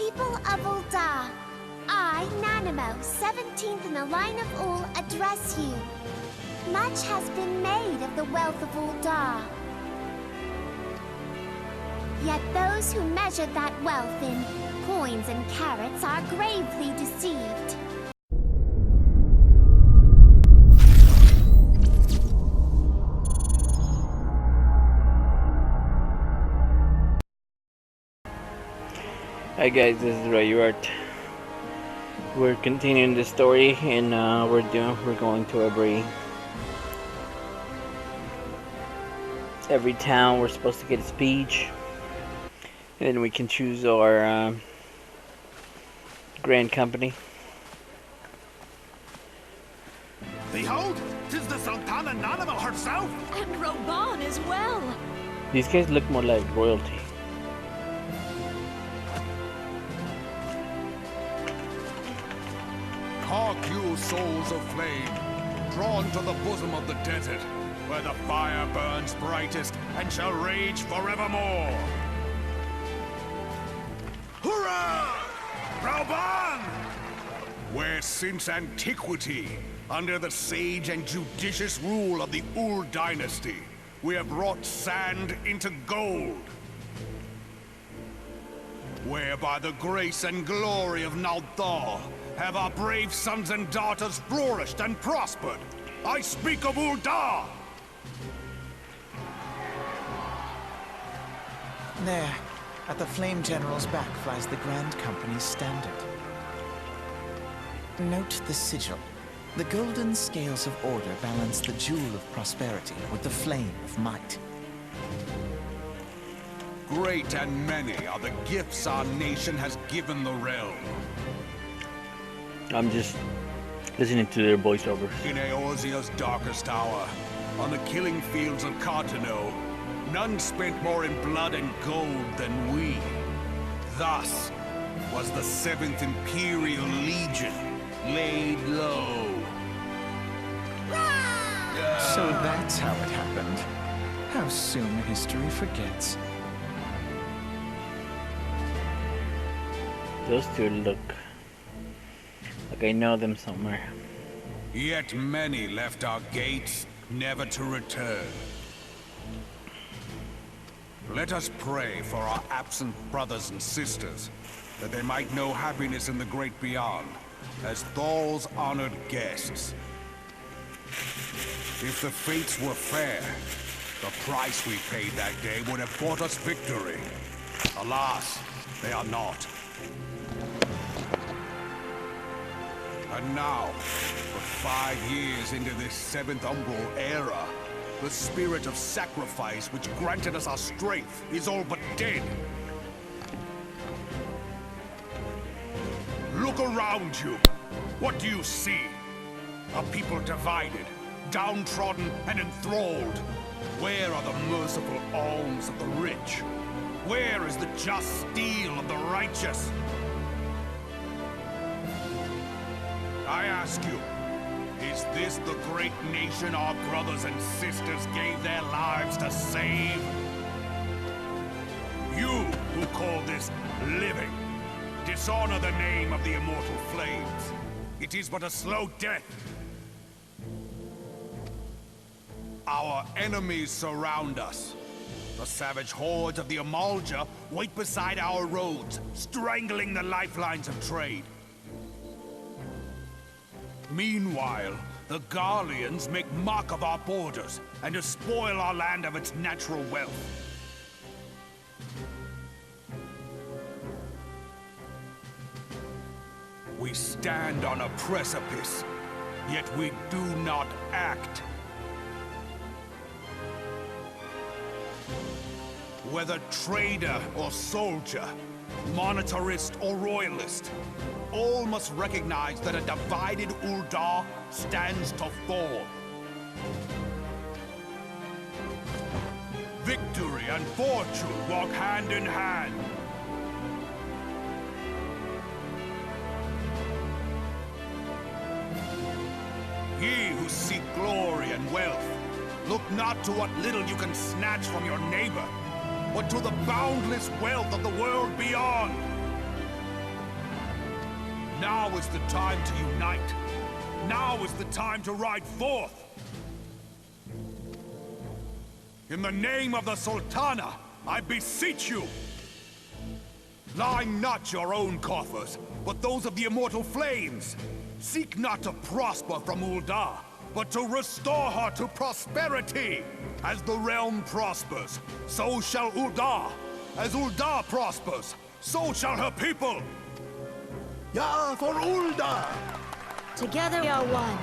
People of Ul'dah, I, Nanimo, 17th in the line of Ul, address you. Much has been made of the wealth of Ul'dah. Yet those who measure that wealth in coins and carats are gravely deceived. Hi guys, this is Rayuart. We're continuing the story, and we're going to every town. We're supposed to get a speech, and then we can choose our grand company. Behold, 'tis the Sultana Nanimo herself, and Roban as well. These guys look more like royalty. Hark you, souls of flame, drawn to the bosom of the desert, where the fire burns brightest and shall rage forevermore. Hurrah! Roban! Where since antiquity, under the sage and judicious rule of the Ul dynasty, we have wrought sand into gold. Where by the grace and glory of Nal'thal have our brave sons and daughters flourished and prospered. I speak of Ul'dah! There, at the Flame General's back flies the Grand Company's standard. Note the sigil. The golden scales of order balance the jewel of prosperity with the flame of might. Great and many are the gifts our nation has given the realm. I'm just listening to their voiceovers. In Eorzea's darkest hour, on the killing fields of Cartano, none spent more in blood and gold than we. Thus was the 7th Imperial Legion laid low. So that's how it happened. How soon history forgets. Those two look like I know them somewhere. Yet many left our gates, never to return. Let us pray for our absent brothers and sisters, that they might know happiness in the great beyond, as Thal's honored guests. If the fates were fair, the price we paid that day would have bought us victory. Alas, they are not. And now, for 5 years into this 7th Umbral era, the spirit of sacrifice which granted us our strength is all but dead. Look around you. What do you see? A people divided, downtrodden and enthralled. Where are the merciful alms of the rich? Where is the just steel of the righteous? I ask you, is this the great nation our brothers and sisters gave their lives to save? You who call this living, dishonor the name of the immortal flames. It is but a slow death. Our enemies surround us. The savage hordes of the Amalja wait beside our roads, strangling the lifelines of trade. Meanwhile, the Garleans make mock of our borders and despoil our land of its natural wealth. We stand on a precipice, yet we do not act. Whether trader or soldier, monetarist or royalist, all must recognize that a divided Ul'dah stands to fall. Victory and fortune walk hand in hand. Ye who seek glory and wealth, look not to what little you can snatch from your neighbor, but to the boundless wealth of the world beyond. Now is the time to unite. Now is the time to ride forth. In the name of the Sultana, I beseech you. Line not your own coffers, but those of the immortal flames. Seek not to prosper from Ul'dah, but to restore her to prosperity. As the realm prospers, so shall Ul'dah. As Ul'dah prospers, so shall her people. Yeah, for Ul'dah! Together we are one.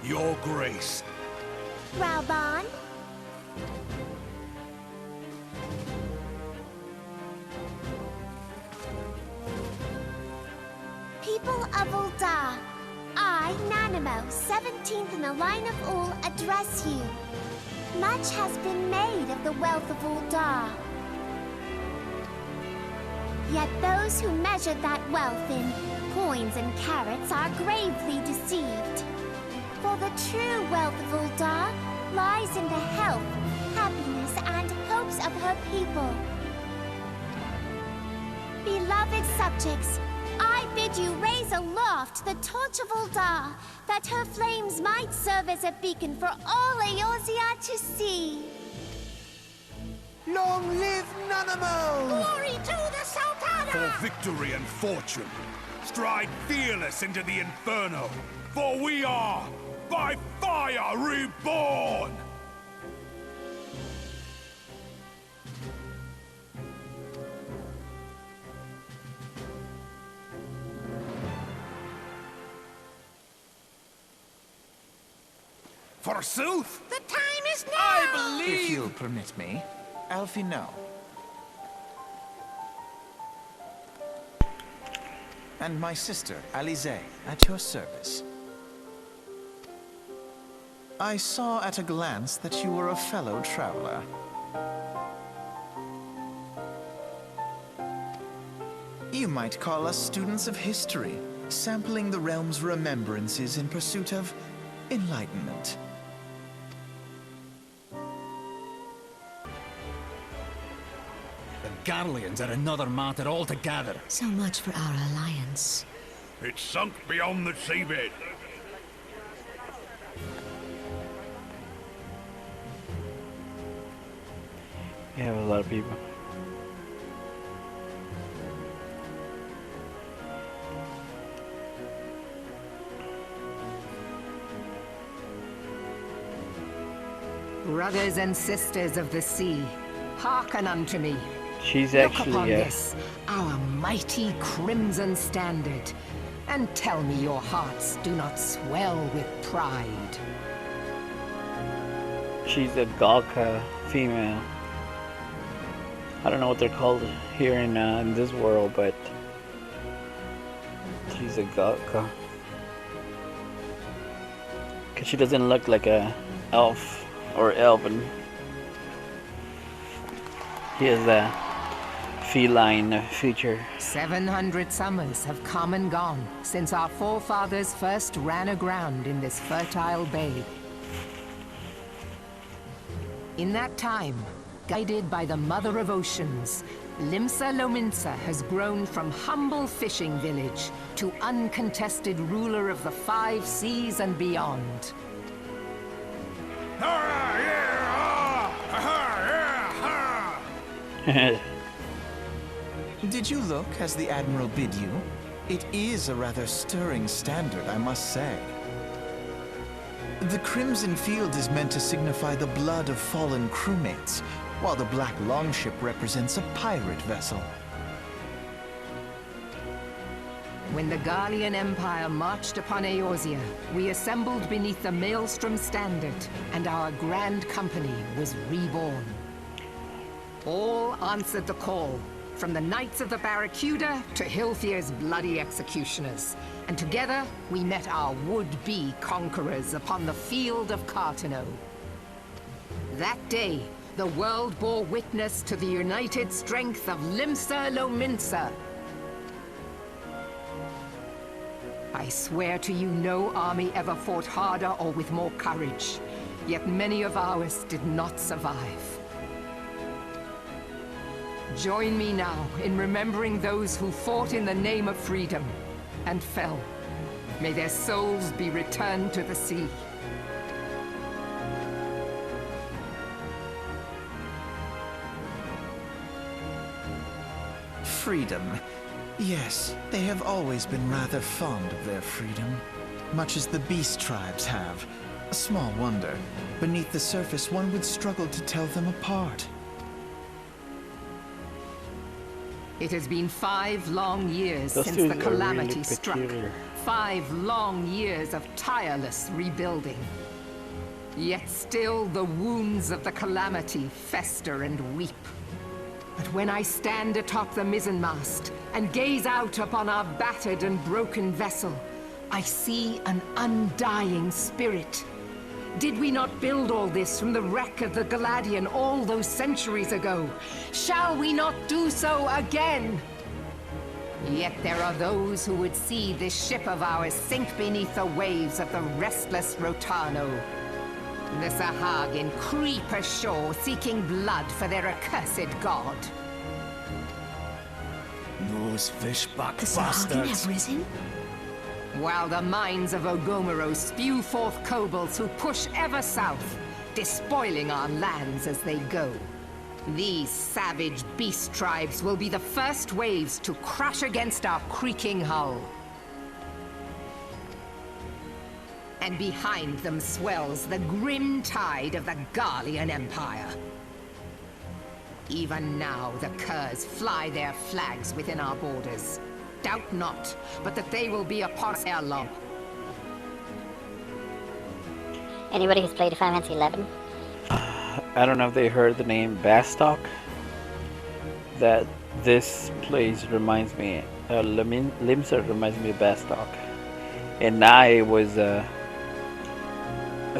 Your grace. Raubon? People of Ul'dah, I, Nanamo, 17th in the line of Ul, address you. Much has been made of the wealth of Ul'dah. Yet those who measured that wealth in coins and carats are gravely deceived. For the true wealth of Ul'dah lies in the health, happiness, and hopes of her people. Beloved subjects, I bid you raise aloft the torch of Ul'dah, that her flames might serve as a beacon for all Eorzea to see. Long live Nanamo! Glory to the Sultana! For victory and fortune, stride fearless into the inferno, for we are, by fire, reborn! Forsooth! The time is now! If you'll permit me, Alfie, no. And my sister, Alize, at your service. I saw at a glance that you were a fellow traveler. You might call us students of history, sampling the realm's remembrances in pursuit of enlightenment. The Garleans are another matter altogether. So much for our alliance. It's sunk beyond the seabed. You have a lot of people. Brothers and sisters of the sea, hearken unto me. She's Look actually upon this, our mighty crimson standard, and tell me your hearts do not swell with pride. she's a Galka female. I don't know what they're called here in this world, but she's a Galka. Cause she doesn't look like a elf or elven. He has a feline feature. 700 summers have come and gone since our forefathers first ran aground in this fertile bay. In that time, guided by the Mother of Oceans, Limsa Lominsa has grown from humble fishing village to uncontested ruler of the 5 seas and beyond. Did you look as the Admiral bid you? It is a rather stirring standard, I must say. The Crimson Field is meant to signify the blood of fallen crewmates, while the Black Longship represents a pirate vessel. When the Garlean Empire marched upon Eorzea, we assembled beneath the Maelstrom Standard, and our grand company was reborn. All answered the call, from the Knights of the Barracuda to Hilfir's bloody executioners. And together, we met our would-be conquerors upon the field of Cartano. That day, the world bore witness to the united strength of Limsa Lominsa. I swear to you, no army ever fought harder or with more courage. Yet many of ours did not survive. Join me now in remembering those who fought in the name of freedom and fell. May their souls be returned to the sea. Freedom. Yes, they have always been rather fond of their freedom. Much as the beast tribes have. Small wonder. Beneath the surface, one would struggle to tell them apart. It has been 5 long years Those since two the are calamity really struck. peculiar. 5 long years of tireless rebuilding. Yet still the wounds of the calamity fester and weep. But when I stand atop the mizzenmast and gaze out upon our battered and broken vessel, I see an undying spirit. Did we not build all this from the wreck of the Galadian all those centuries ago? Shall we not do so again? Yet there are those who would see this ship of ours sink beneath the waves of the restless Rotano. The Sahagin creep ashore seeking blood for their accursed god. Those fishback The Sahagin have risen? While the mines of Ogomoro spew forth kobolds who push ever south, despoiling our lands as they go. These savage beast tribes will be the first waves to crash against our creaking hull. And behind them swells the grim tide of the Garlean Empire. Even now the curs fly their flags within our borders. Doubt not, but that they will be upon us ere long. Anybody who's played Final Fantasy 11? I don't know if they heard the name Bastok. That this place reminds me, Limsa reminds me of Bastok. And I was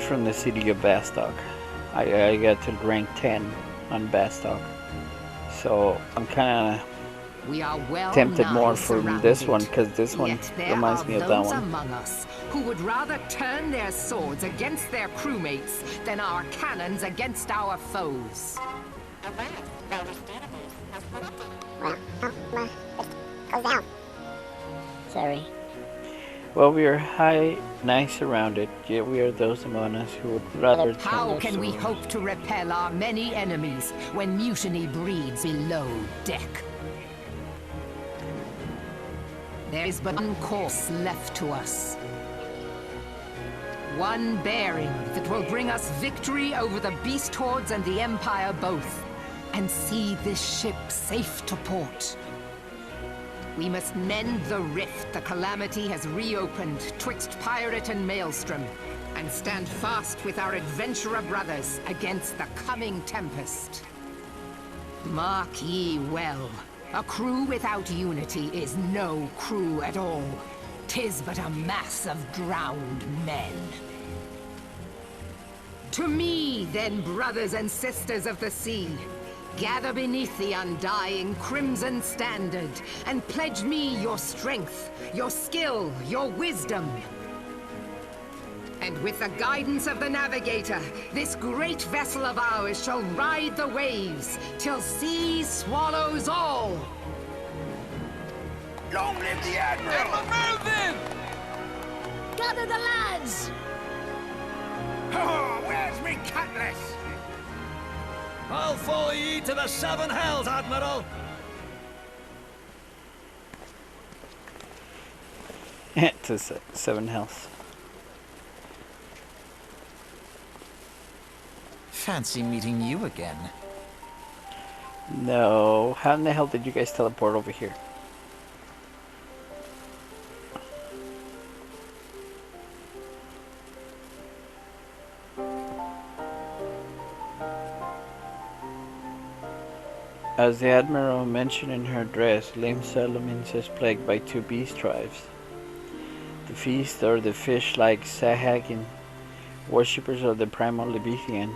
from the city of Bastok. I got to rank 10 on Bastok. So I'm kind We are well of tempted nigh more for this surrounded. one, because this one Yet there reminds are me of that those one. among us who would rather turn their swords against their crewmates than our cannons against our foes. Goes down. Sorry. Well, we are nigh surrounded, yet we are those among us who would rather turn How their can we swords. hope to repel our many enemies when mutiny breeds below deck? There is but one course left to us. One bearing that will bring us victory over the beast hordes and the Empire both, and see this ship safe to port. We must mend the rift the calamity has reopened twixt pirate and maelstrom, and stand fast with our adventurer brothers against the coming tempest. Mark ye well. A crew without unity is no crew at all. 'Tis but a mass of drowned men. To me, then, brothers and sisters of the sea, gather beneath the undying crimson standard, and pledge me your strength, your skill, your wisdom. And with the guidance of the navigator, this great vessel of ours shall ride the waves till sea swallows all. Long live the Admiral! Gather the lads! Oh, where's me cutlass? I'll follow ye to the 7 hells, Admiral! To 7 health. Fancy meeting you again. No, how in the hell did you guys teleport over here? As the Admiral mentioned in her address, Lim Salamins is plagued by 2 beast tribes. The feast are the fish-like Sahagin, worshippers of the primal Leviathan.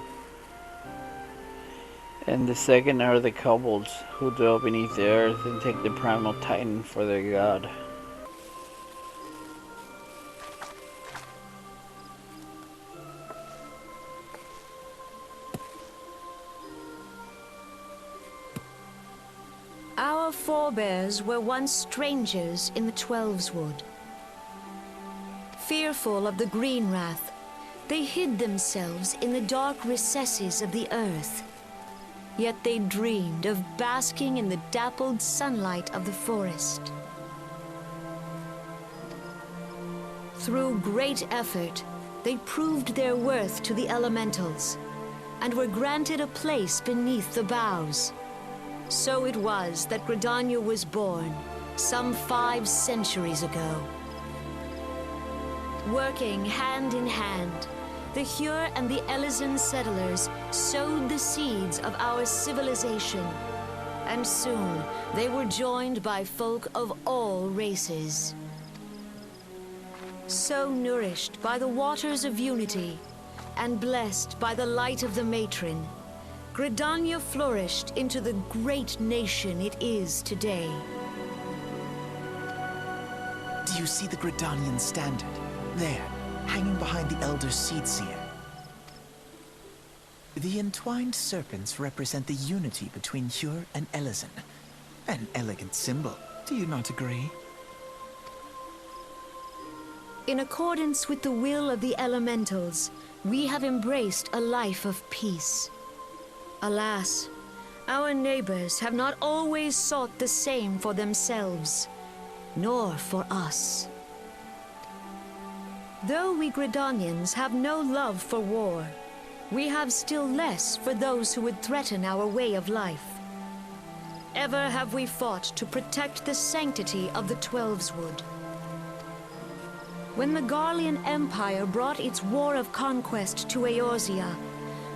And the second are the kobolds, who dwell beneath the earth and take the primal titan for their god. Our forebears were once strangers in the Twelveswood. Fearful of the Green Wrath, they hid themselves in the dark recesses of the earth. Yet they dreamed of basking in the dappled sunlight of the forest. Through great effort, they proved their worth to the elementals, and were granted a place beneath the boughs. So it was that Gridania was born, some 5 centuries ago. Working hand in hand, the Hyur and the Elysian settlers sowed the seeds of our civilization, and soon they were joined by folk of all races. So nourished by the waters of unity, and blessed by the light of the matron, Gridania flourished into the great nation it is today. Do you see the Gridanian standard? There, hanging behind the Elder Seedseer. The entwined serpents represent the unity between Hyur and Elysian. An elegant symbol, do you not agree? In accordance with the will of the elementals, we have embraced a life of peace. Alas, our neighbors have not always sought the same for themselves, nor for us. Though we Gridanians have no love for war, we have still less for those who would threaten our way of life. Ever have we fought to protect the sanctity of the Twelveswood. When the Garlean Empire brought its war of conquest to Eorzea,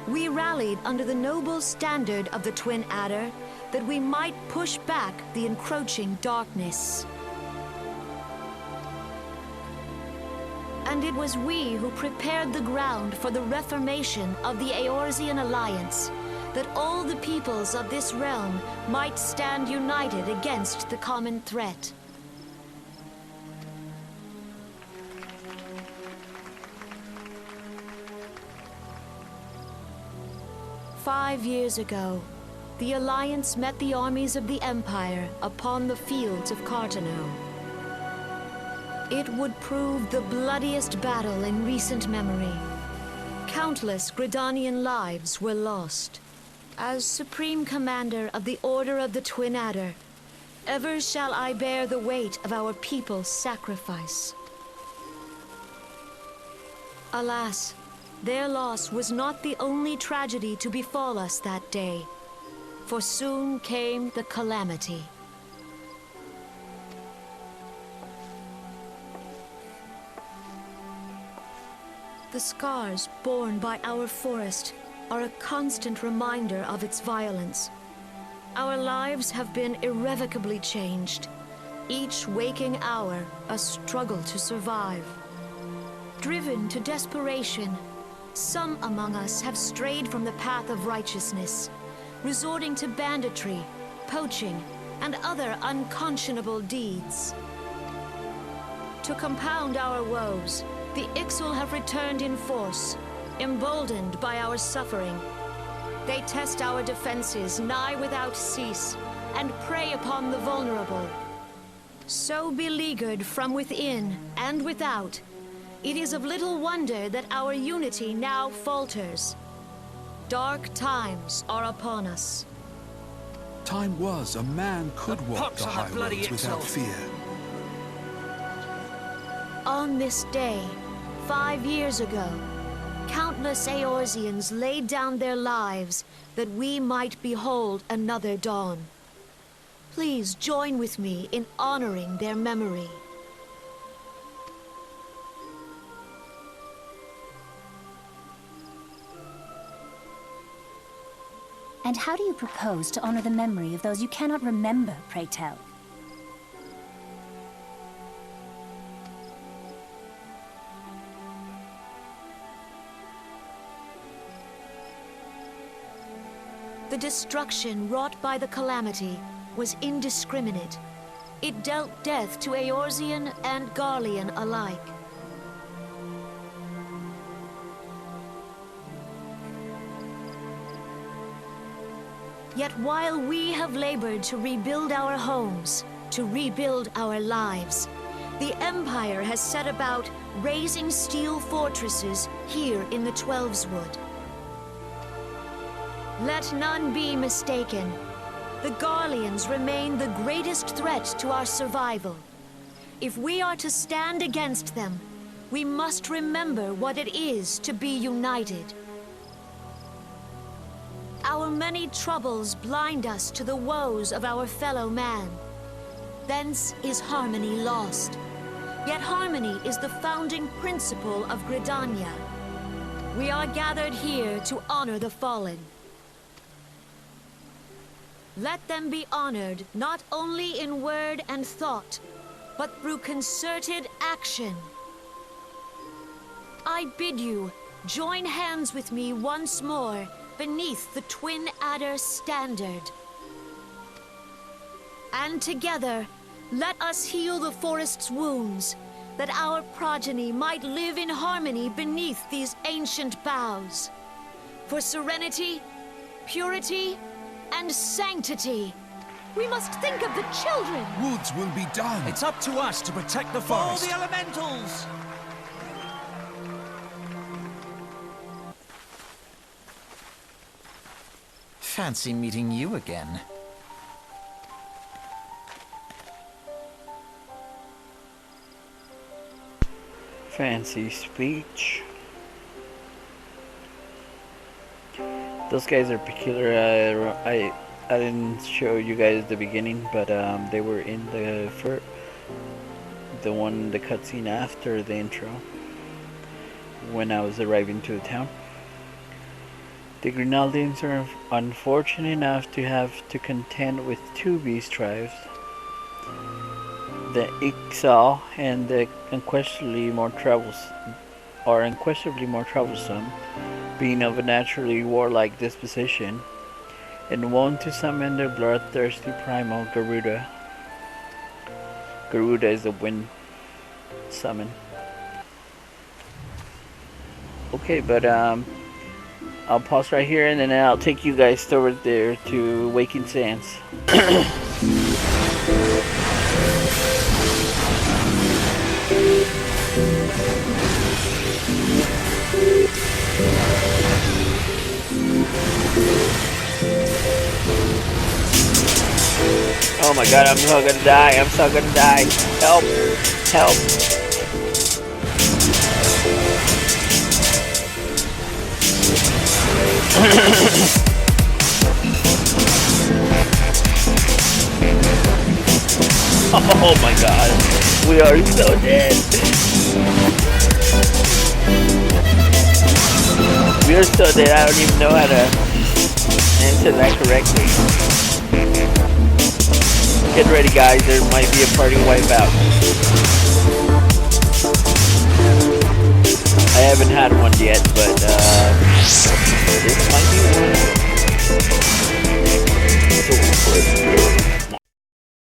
we rallied under the noble standard of the Twin Adder that we might push back the encroaching darkness. And it was we who prepared the ground for the reformation of the Eorzean Alliance, that all the peoples of this realm might stand united against the common threat. "5 years ago, the Alliance met the armies of the Empire upon the fields of Cartano. It would prove the bloodiest battle in recent memory. Countless Gridanian lives were lost. As Supreme Commander of the Order of the Twin Adder, ever shall I bear the weight of our people's sacrifice. Alas, their loss was not the only tragedy to befall us that day, for soon came the calamity. The scars borne by our forest are a constant reminder of its violence. Our lives have been irrevocably changed, each waking hour a struggle to survive. Driven to desperation, some among us have strayed from the path of righteousness, resorting to banditry, poaching, and other unconscionable deeds. To compound our woes, the Ixal have returned in force, emboldened by our suffering. They test our defenses nigh without cease, and prey upon the vulnerable. So beleaguered from within and without, it is of little wonder that our unity now falters. Dark times are upon us. Time was a man could walk Pox the on high that bloody roads without Ixal. fear. On this day, 5 years ago, countless Eorzeans laid down their lives that we might behold another dawn. Please join with me in honoring their memory. And how do you propose to honor the memory of those you cannot remember, pray tell? The destruction wrought by the calamity was indiscriminate. It dealt death to Eorzean and Garlean alike. Yet while we have labored to rebuild our homes, to rebuild our lives, the Empire has set about raising steel fortresses here in the Twelveswood. Let none be mistaken. The Garleans remain the greatest threat to our survival. If we are to stand against them, we must remember what it is to be united. Our many troubles blind us to the woes of our fellow man. Thence is harmony lost. Yet harmony is the founding principle of Gridania. We are gathered here to honor the fallen. Let them be honored not only in word and thought, but through concerted action. I bid you join hands with me once more beneath the Twin Adder standard. And together, let us heal the forest's wounds, that our progeny might live in harmony beneath these ancient boughs. For serenity, purity, and sanctity. We must think of the children! Woods will be done! It's up to us to protect the forest! For the elementals! Fancy meeting you again. Fancy speech. Those guys are peculiar. I didn't show you guys the beginning, but they were in the cutscene after the intro when I was arriving to the town. The Grinaldians are unfortunate enough to have to contend with two beast tribes, the Ixal and the unquestionably more troublesome, being of a naturally warlike disposition, and wont to summon their bloodthirsty primal Garuda. Garuda is the wind summon. Okay, but I'll pause right here and then I'll take you guys over there to Waking Sands. Oh my god, I'm so gonna die, I'm so gonna die. Help! Help! Oh my god, we are so dead. We are so dead, I don't even know how to answer that correctly. Get ready guys, there might be a party wipeout. I haven't had one yet, but